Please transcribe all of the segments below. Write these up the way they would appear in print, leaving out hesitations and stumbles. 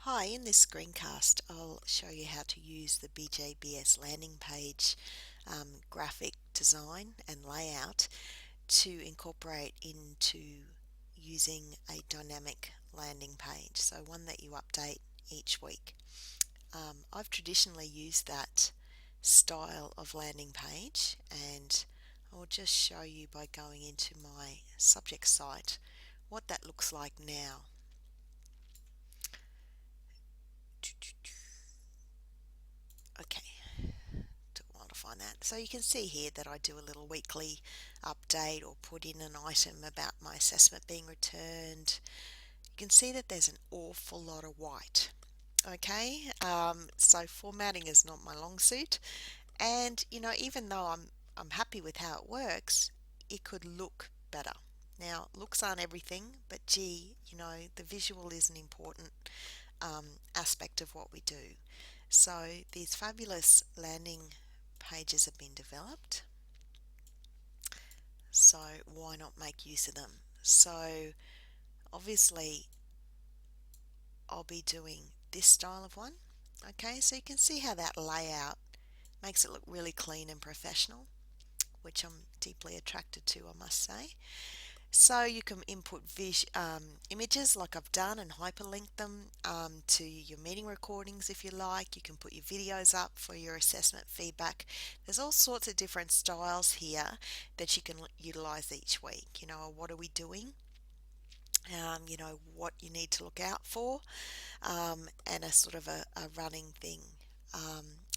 Hi, in this screencast I'll show you how to use the BJBS landing page graphic design and layout to incorporate into using a dynamic landing page, so one that you update each week. I've traditionally used that style of landing page, and I'll just show you by going into my subject site what that looks like now. Okay, took a while to find that. So you can see here that I do a little weekly update or put in an item about my assessment being returned. You can see that there's an awful lot of white. Okay, so formatting is not my long suit, and even though I'm happy with how it works, it could look better. Now, looks aren't everything, but gee, the visual is an important aspect of what we do. So these fabulous landing pages have been developed, so why not make use of them? So obviously I'll be doing this style of one. Okay, so you can see how that layout makes it look really clean and professional, which I'm deeply attracted to, I must say. So you can input images like I've done and hyperlink them to your meeting recordings if you like. You can put your videos up for your assessment feedback. There's all sorts of different styles here that you can utilize each week. What are we doing? What you need to look out for, and a sort of a running thing,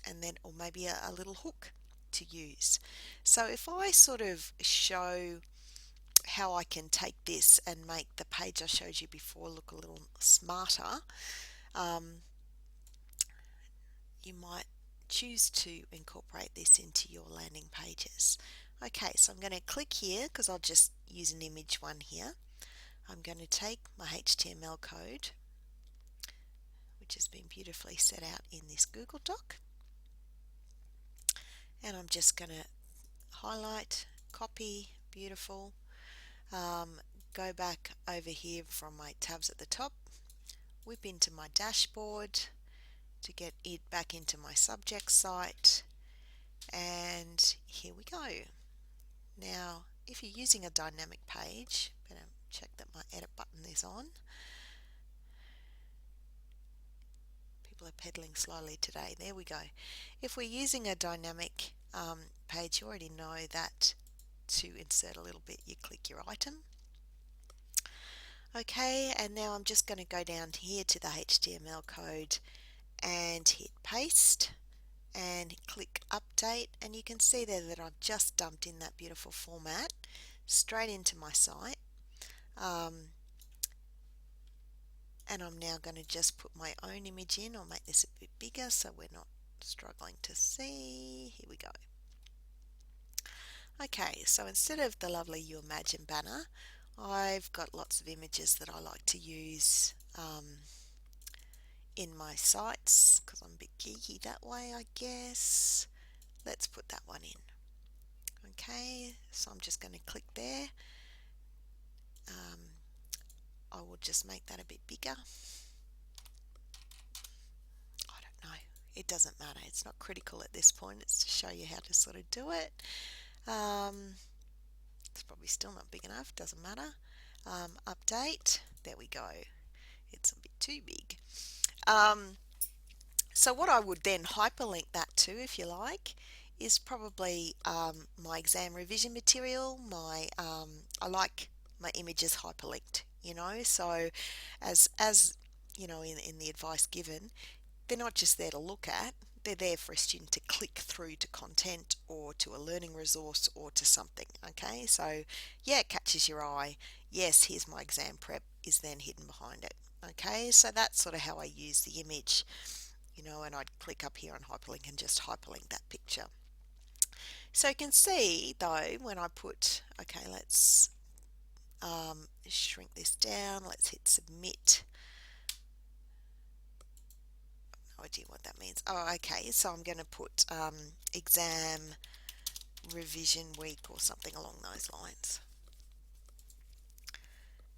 and then or maybe a little hook to use. So if I sort of show how I can take this and make the page I showed you before look a little smarter, um, you might choose to incorporate this into your landing pages. Okay, so I'm going to click here because I'll just use an image one here. I'm going to take my HTML code, which has been beautifully set out in this Google Doc, and I'm just going to highlight, copy, beautiful, go back over here from my tabs at the top, whip into my dashboard to get it back into my subject site, and here we go. Now if you're using a dynamic page, better check that my edit button is on. People are pedaling slowly today. There we go. If we're using a dynamic page, you already know that to insert a little bit you click your item. Okay, and now I'm just going to go down here to the HTML code and hit paste and click update, and you can see there that I've just dumped in that beautiful format straight into my site, and I'm now going to just put my own image in. I'll make this a bit bigger so we're not struggling to see. Here we go. Okay, so instead of the lovely You Imagine banner, I've got lots of images that I like to use in my sites because I'm a bit geeky that way, I guess. Let's put that one in. Okay, so I'm just going to click there. I will just make that a bit bigger. I don't know. It doesn't matter. It's not critical at this point. It's to show you how to sort of do it. It's probably still not big enough. Doesn't matter. Update. There we go. It's a bit too big. So what I would then hyperlink that to, if you like, is probably my exam revision material. I like my images hyperlinked, so as in the advice given, they're not just there to look at, they're there for a student to click through to content or to a learning resource or to something. Okay, so yeah, it catches your eye. Yes, here's my exam prep is then hidden behind it. Okay, so that's sort of how I use the image, and I'd click up here on hyperlink and just hyperlink that picture. So you can see though when I put, okay, let's shrink this down, let's hit submit. No idea what that means. Oh, okay, so I'm going to put exam revision week or something along those lines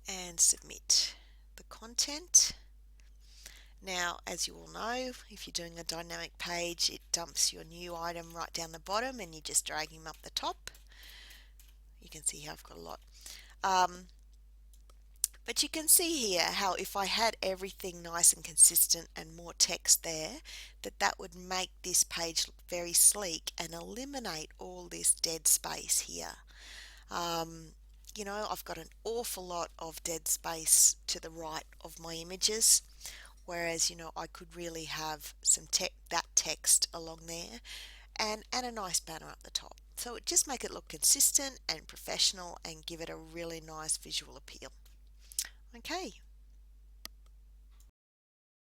and submit the content. Now, as you all know, if you're doing a dynamic page, it dumps your new item right down the bottom and you just drag him up the top. You can see how I've got a lot. But you can see here how if I had everything nice and consistent and more text there, that would make this page look very sleek and eliminate all this dead space here. You know, I've got an awful lot of dead space to the right of my images, whereas, you know, I could really have some that text along there and a nice banner up the top. So it just make it look consistent and professional and give it a really nice visual appeal. Okay,